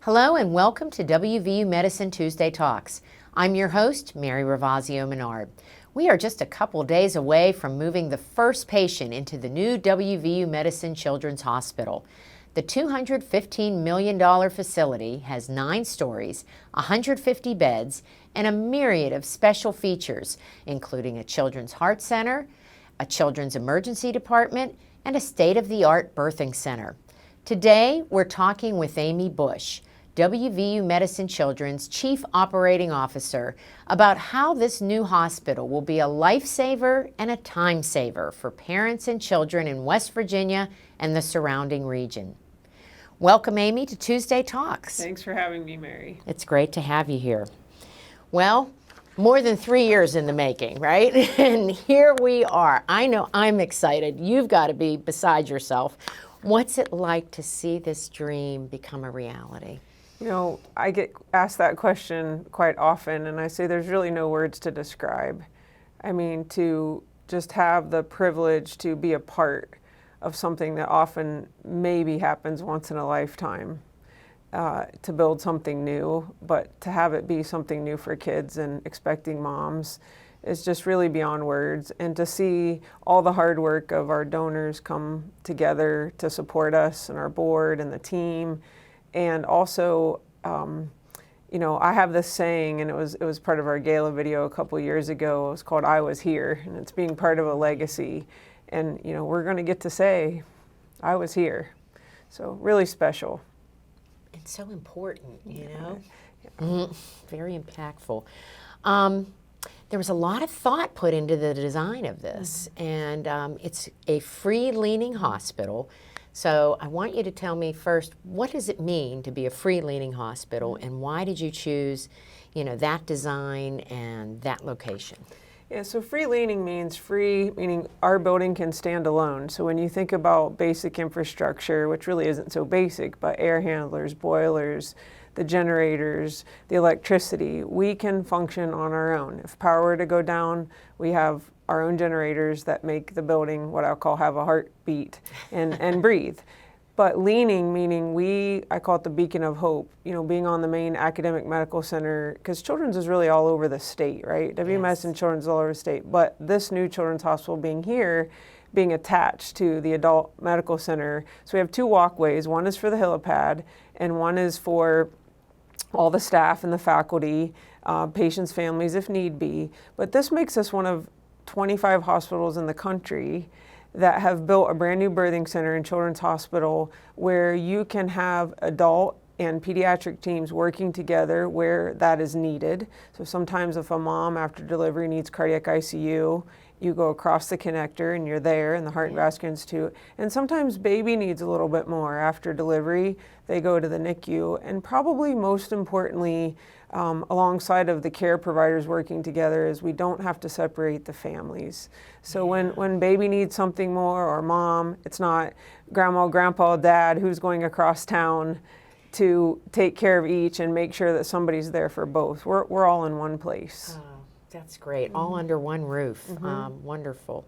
Hello and welcome to WVU Medicine Tuesday Talks. I'm your host, Mary Ravazio Menard. We are just a couple days away from moving the first patient into the new WVU Medicine Children's Hospital. The $215 million facility has 9 stories, 150 beds, and a myriad of special features, including a children's heart center, a children's emergency department, and a state-of-the-art birthing center. Today, we're talking with Amy Bush, WVU Medicine Children's Chief Operating Officer, about how this new hospital will be a lifesaver and a time saver for parents and children in West Virginia and the surrounding region. Welcome, Amy, to Tuesday Talks. Thanks for having me, Mary. It's great to have you here. Well, more than 3 years in the making, right? And here we are. I know I'm excited. You've got to be beside yourself. What's it like to see this dream become a reality? You know, I get asked that question quite often, and I say there's really no words to describe. I mean, to just have the privilege to be a part of something that often maybe happens once in a lifetime, to build something new, but to have it be something new for kids and expecting moms is just really beyond words. And to see all the hard work of our donors come together to support us and our board and the team. And also, you know, I have this saying, and it was part of our gala video a couple years ago. It was called "I Was Here," and it's being part of a legacy. And you know, we're going to get to say, "I was here." So really special. It's so important, you know. Yeah. Very impactful. There was a lot of thought put into the design of this, and it's a free-leaning hospital. So I want you to tell me first, what does it mean to be a free-leaning hospital, and why did you choose, you know, that design and that location? Yeah, so free-leaning means free, meaning our building can stand alone. So when you think about basic infrastructure, which really isn't so basic, but air handlers, boilers, the generators, the electricity, we can function on our own. If power were to go down, we have our own generators that make the building what I'll call have a heartbeat and breathe. But leaning, meaning I call it the beacon of hope, you know, being on the main academic medical center, because children's is really all over the state, right? WVU Medicine Children's is all over the state. But this new children's hospital being here, being attached to the adult medical center. So we have 2 walkways. One is for the helipad, and one is for all the staff and the faculty, patients' families if need be. But this makes us one of 25 hospitals in the country that have built a brand new birthing center and children's hospital where you can have adult and pediatric teams working together where that is needed. So sometimes if a mom after delivery needs cardiac ICU, you go across the connector and you're there in the Heart and Vascular Institute. And sometimes baby needs a little bit more after delivery, they go to the NICU. And probably most importantly, alongside of the care providers working together, is we don't have to separate the families. So when baby needs something more, or mom, it's not grandma, grandpa, dad who's going across town to take care of each and make sure that somebody's there for both. We're all in one place. Oh, that's great. All under one roof. Wonderful.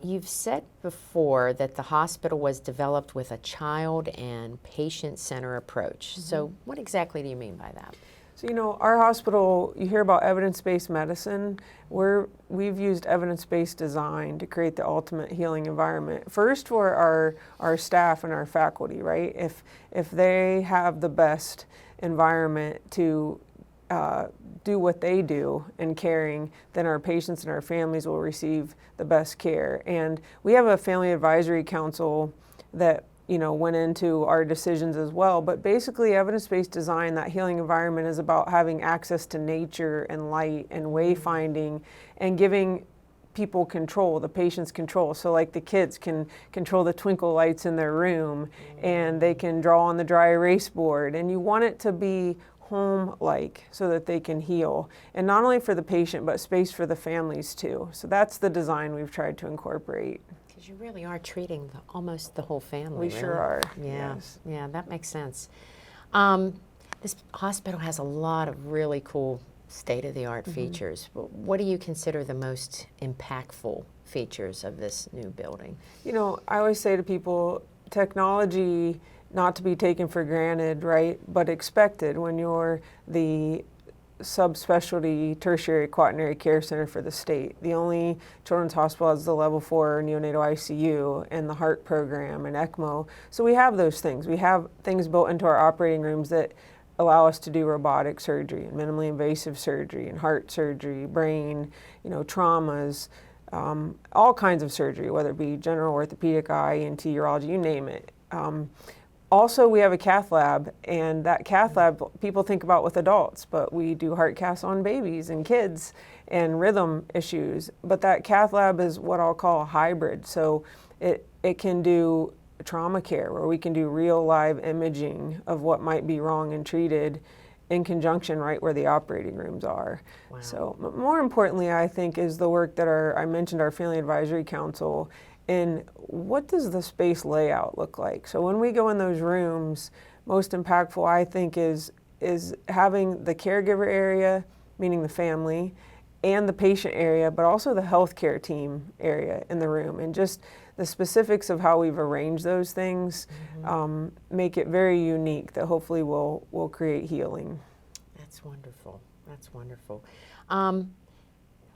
You've said before that the hospital was developed with a child and patient center approach. So what exactly do you mean by that? So, you know, our hospital, you hear about evidence-based medicine. We've used evidence-based design to create the ultimate healing environment. First for our staff and our faculty, right? If they have the best environment to do what they do in caring, then our patients and our families will receive the best care. And we have a family advisory council that, you know, went into our decisions as well. But basically, evidence-based design, that healing environment, is about having access to nature and light and wayfinding and giving people control, the patients control. So like the kids can control the twinkle lights in their room and they can draw on the dry erase board. And you want it to be home-like so that they can heal. And not only for the patient, but space for the families too. So that's the design we've tried to incorporate. Because you really are treating almost the whole family. We really. sure are. Yeah, Yes. Yeah, that makes sense. This hospital has a lot of really cool state-of-the-art features. What do you consider the most impactful features of this new building? You know, I always say to people, technology not to be taken for granted, right, but expected when you're the subspecialty tertiary quaternary care center for the state. The only children's hospital has the level 4 neonatal ICU and the heart program and ECMO. So we have those things. We have things built into our operating rooms that allow us to do robotic surgery and minimally invasive surgery and heart surgery, brain, traumas, all kinds of surgery, whether it be general orthopedic, eye, ENT, urology, you name it. Also, we have a cath lab, and that cath lab people think about with adults, but we do heart caths on babies and kids and rhythm issues. But that cath lab is what I'll call a hybrid. So it can do trauma care, where we can do real live imaging of what might be wrong and treated in conjunction right where the operating rooms are. Wow. So more importantly, I think, is the work that I mentioned our Family Advisory Council. And what does the space layout look like? So when we go in those rooms, most impactful, I think, is having the caregiver area, meaning the family, and the patient area, but also the healthcare team area in the room. And just the specifics of how we've arranged those things make it very unique that hopefully will create healing. That's wonderful. That's wonderful.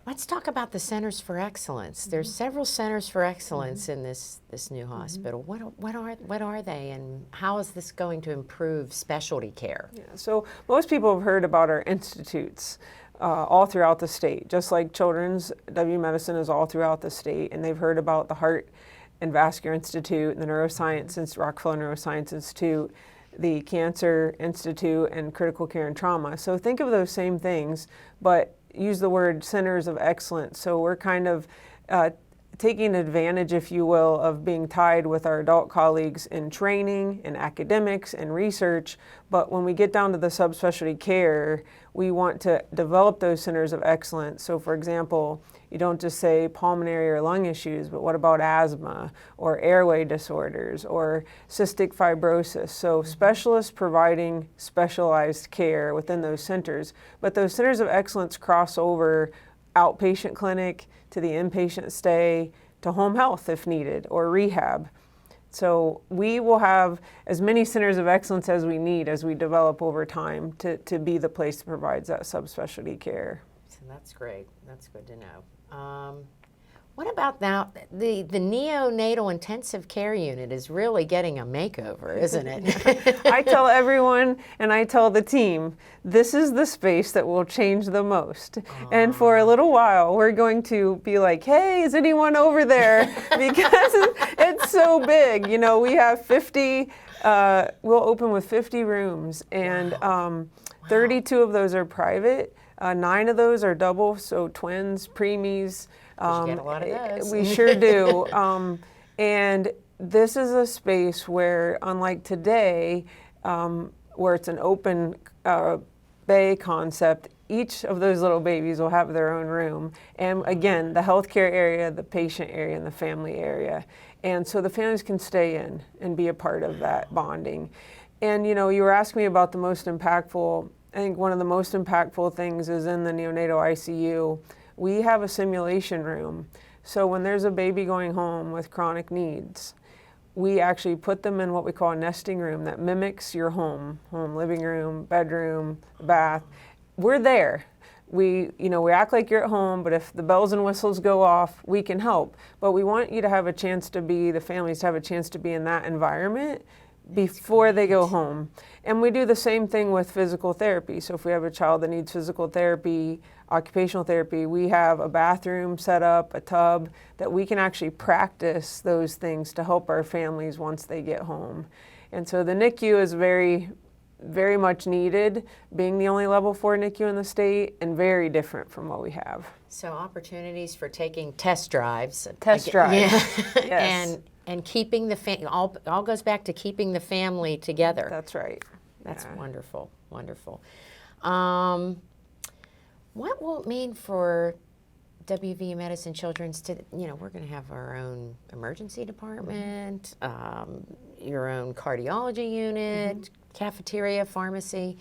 Let's talk about the Centers for Excellence. There's several Centers for Excellence in this new hospital. What are they, and how is this going to improve specialty care? Yeah, so most people have heard about our institutes all throughout the state, just like Children's WVU Medicine is all throughout the state, and they've heard about the Heart and Vascular Institute and the Neuroscience, Rockefeller Neuroscience Institute, the Cancer Institute, and Critical Care and Trauma. So think of those same things, but use the word Centers of Excellence. So we're kind of taking advantage, if you will, of being tied with our adult colleagues in training, in academics, and research. But when we get down to the subspecialty care, we want to develop those Centers of Excellence. So for example, you don't just say pulmonary or lung issues, but what about asthma or airway disorders or cystic fibrosis? So specialists providing specialized care within those centers. But those Centers of Excellence cross over outpatient clinic to the inpatient stay to home health if needed, or rehab. So we will have as many Centers of Excellence as we need as we develop over time to be the place that provides that subspecialty care. So that's great. That's good to know. What about now? The neonatal intensive care unit is really getting a makeover, isn't it? I tell everyone, and I tell the team, this is the space that will change the most. And for a little while, we're going to be like, hey, is anyone over there? Because it's so big. We have 50, we'll open with 50 rooms, and 32 of those are private. 9 of those are double, so twins, preemies. You get a lot of those. We sure do. And this is a space where, unlike today, where it's an open bay concept, each of those little babies will have their own room. And again, the healthcare area, the patient area, and the family area. And so the families can stay in and be a part of that bonding. And you were asking me about the most impactful. I think one of the most impactful things is in the neonatal ICU. We have a simulation room. So when there's a baby going home with chronic needs, we actually put them in what we call a nesting room that mimics your home, living room, bedroom, bath. We're there. We act like you're at home, but if the bells and whistles go off, we can help. But we want you to have a chance to be, the families to have a chance to be in that environment before they go home. And we do the same thing with physical therapy. So if we have a child that needs physical therapy, occupational therapy, we have a bathroom set up, a tub, that we can actually practice those things to help our families once they get home. And so the NICU is very, very much needed, being the only level 4 NICU in the state, and very different from what we have. So opportunities for taking test drives. Test drives, yeah. yes. And keeping the family, all goes back to keeping the family together. That's right. That's wonderful, wonderful. What will it mean for WVU Medicine Children's to, we're going to have our own emergency department, your own cardiology unit, cafeteria, pharmacy.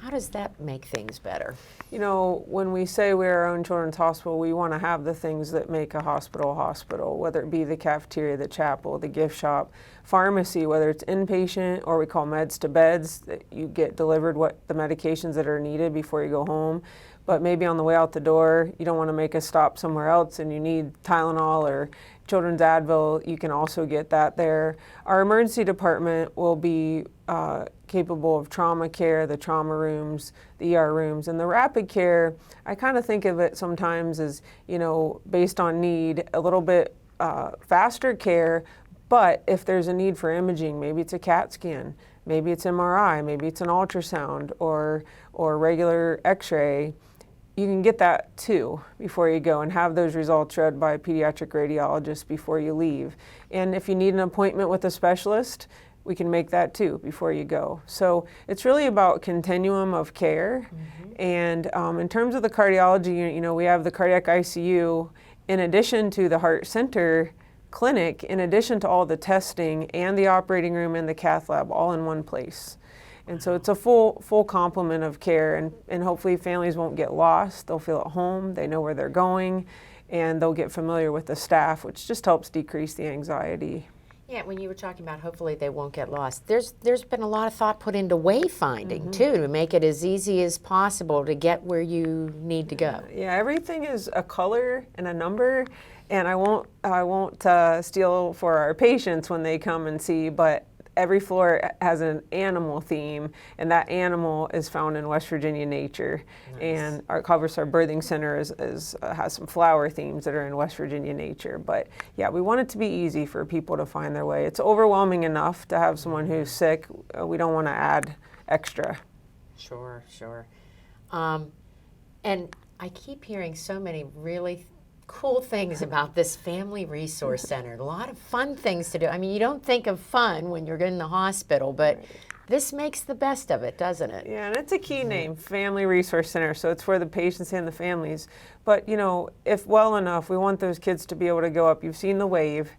How does that make things better? You know, when we say we're our own children's hospital, we want to have the things that make a hospital, whether it be the cafeteria, the chapel, the gift shop, pharmacy, whether it's inpatient or we call meds to beds, that you get delivered what the medications that are needed before you go home. But maybe on the way out the door, you don't want to make a stop somewhere else and you need Tylenol or children's Advil, you can also get that there. Our emergency department will be capable of trauma care, the trauma rooms, the ER rooms, and the rapid care. I kind of think of it sometimes as, you know, based on need, a little bit faster care, but if there's a need for imaging, maybe it's a CAT scan, maybe it's MRI, maybe it's an ultrasound or regular x-ray, you can get that too before you go and have those results read by a pediatric radiologist before you leave. And if you need an appointment with a specialist, we can make that too before you go. So it's really about continuum of care. And in terms of the cardiology unit, you know, we have the cardiac ICU in addition to the heart center clinic, in addition to all the testing and the operating room and the cath lab all in one place. And so it's a full complement of care, and hopefully families won't get lost. They'll feel at home, they know where they're going, and they'll get familiar with the staff, which just helps decrease the anxiety. Yeah, when you were talking about hopefully they won't get lost, there's been a lot of thought put into wayfinding too, to make it as easy as possible to get where you need to go. Yeah, everything is a color and a number, and I won't steal for our patients when they come and see, but every floor has an animal theme, and that animal is found in West Virginia nature. Nice. And our birthing center has some flower themes that are in West Virginia nature. But yeah, we want it to be easy for people to find their way. It's overwhelming enough to have someone who's sick. We don't want to add extra. Sure. And I keep hearing so many really cool things about this Family Resource Center. A lot of fun things to do. I mean, you don't think of fun when you're in the hospital, but this makes the best of it, doesn't it? Yeah, and it's a key name, Family Resource Center, so it's for the patients and the families. But, you know, if well enough, we want those kids to be able to go up. You've seen the wave.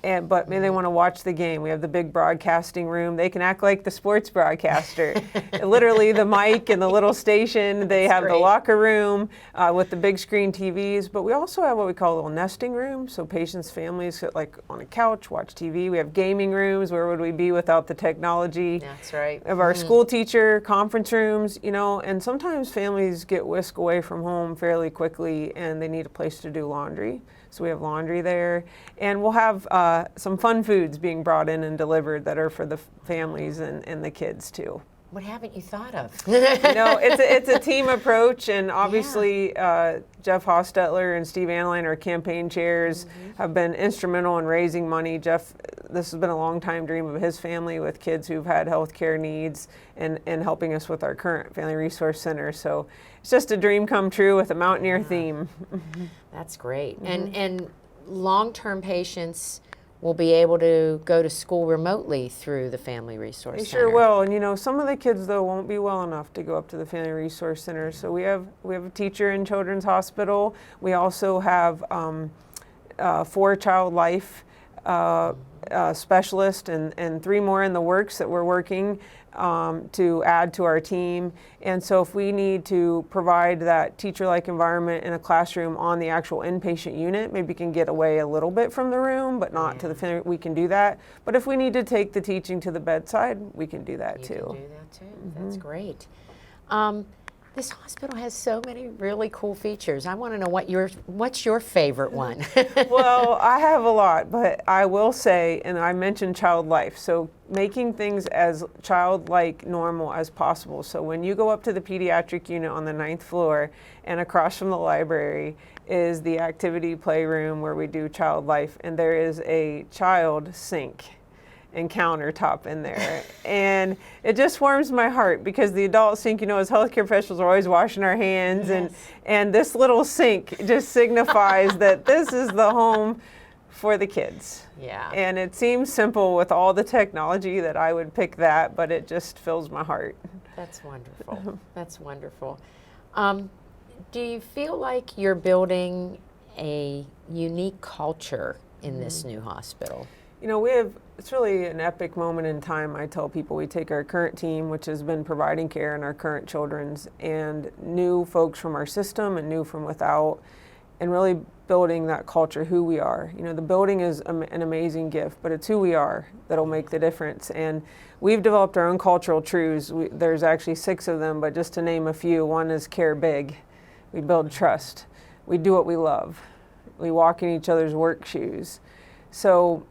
But maybe they want to watch the game. We have the big broadcasting room. They can act like the sports broadcaster. Literally the mic and the little station. They have the locker room with the big screen TVs. But we also have what we call a little nesting room. So patients, families sit like on a couch, watch TV. We have gaming rooms. Where would we be without the technology? That's right. Of our school teacher, conference rooms, you know, and sometimes families get whisked away from home fairly quickly and they need a place to do laundry. So we have laundry there, and we'll have some fun foods being brought in and delivered that are for the families and the kids too. What haven't you thought of? You know, it's a team approach, and obviously Jeff Hostetler and Steve Anline, our campaign chairs, have been instrumental in raising money. Jeff, this has been a long time dream of his family with kids who've had health care needs and helping us with our current Family Resource Center. So it's just a dream come true with a Mountaineer theme. That's great. And long-term patients will be able to go to school remotely through the Family Resource Center. They sure will. And you know, some of the kids though won't be well enough to go up to the Family Resource Center. So we have a teacher in Children's Hospital. We also have 4 child life specialists and 3 more in the works that we're working to add to our team. And so if we need to provide that teacher-like environment in a classroom on the actual inpatient unit, maybe we can get away a little bit from the room, but not to the family, we can do that. But if we need to take the teaching to the bedside, we can do that too. You can do that too. That's great. This hospital has so many really cool features. I want to know what's your favorite one? Well, I have a lot, but I will say, and I mentioned child life, so making things as childlike normal as possible. So when you go up to the pediatric unit on the 9th floor, and across from the library is the activity playroom where we do child life, and there is a child sink and countertop in there. And it just warms my heart because the adult sink, you know, as healthcare professionals are always washing our hands, and this little sink just signifies that this is the home for the kids. Yeah. And it seems simple with all the technology that I would pick that, but it just fills my heart. That's wonderful. That's wonderful. Do you feel like you're building a unique culture in this new hospital? You know, we have it's really an epic moment in time. I tell people we take our current team, which has been providing care in our current children's, and new folks from our system and new from without, and really building that culture, who we are. You know, the building is an amazing gift, but it's who we are that'll make the difference. And we've developed our own cultural truths. There's actually 6 of them, but just to name a few, one is care big. We build trust. We do what we love. We walk in each other's work shoes. So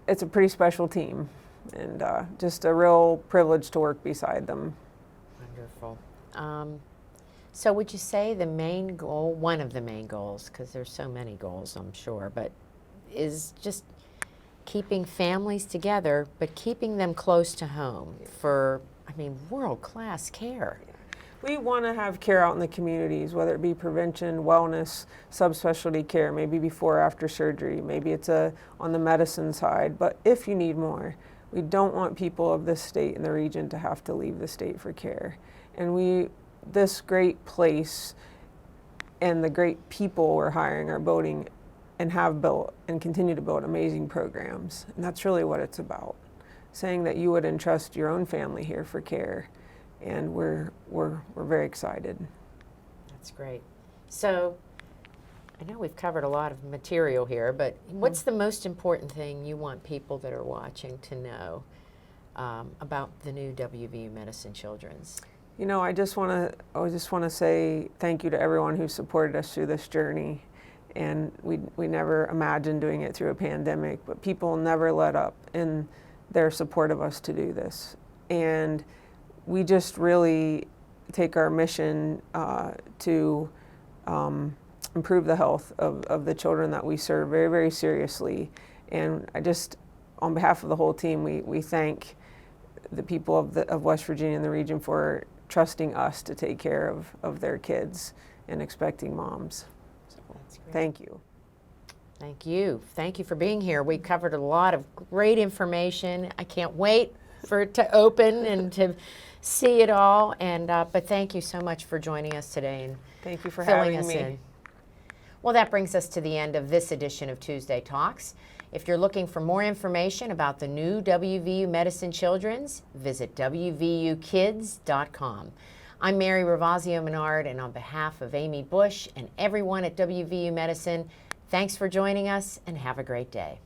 it's a pretty special team, and just a real privilege to work beside them. Wonderful. So would you say the main goal, one of the main goals, because there's so many goals, I'm sure, but is just keeping families together, but keeping them close to home for, I mean, world-class care? We want to have care out in the communities, whether it be prevention, wellness, subspecialty care, maybe before or after surgery, maybe it's on the medicine side, but if you need more, we don't want people of this state and the region to have to leave the state for care. And this great place and the great people we're hiring are building and have built and continue to build amazing programs. And that's really what it's about, saying that you would entrust your own family here for care. And we're very excited. That's great. So I know we've covered a lot of material here, but what's the most important thing you want people that are watching to know about the new WVU Medicine Children's? You know, I just want to say thank you to everyone who supported us through this journey. And we never imagined doing it through a pandemic, but people never let up in their support of us to do this. And we just really take our mission to improve the health of the children that we serve very, very seriously. And I just, on behalf of the whole team, we thank the people of West Virginia and the region for trusting us to take care of their kids and expecting moms. So, thank you. Thank you. Thank you for being here. We covered a lot of great information. I can't wait for it to open and to see it all. And but thank you so much for joining us today and thank you for filling having us me. in. Well, that brings us to the end of this edition of Tuesday Talks. If you're looking for more information about the new WVU Medicine Children's, visit WVUkids.com. I'm Mary Ravazio Menard, and on behalf of Amy Bush and everyone at WVU Medicine, thanks for joining us and have a great day.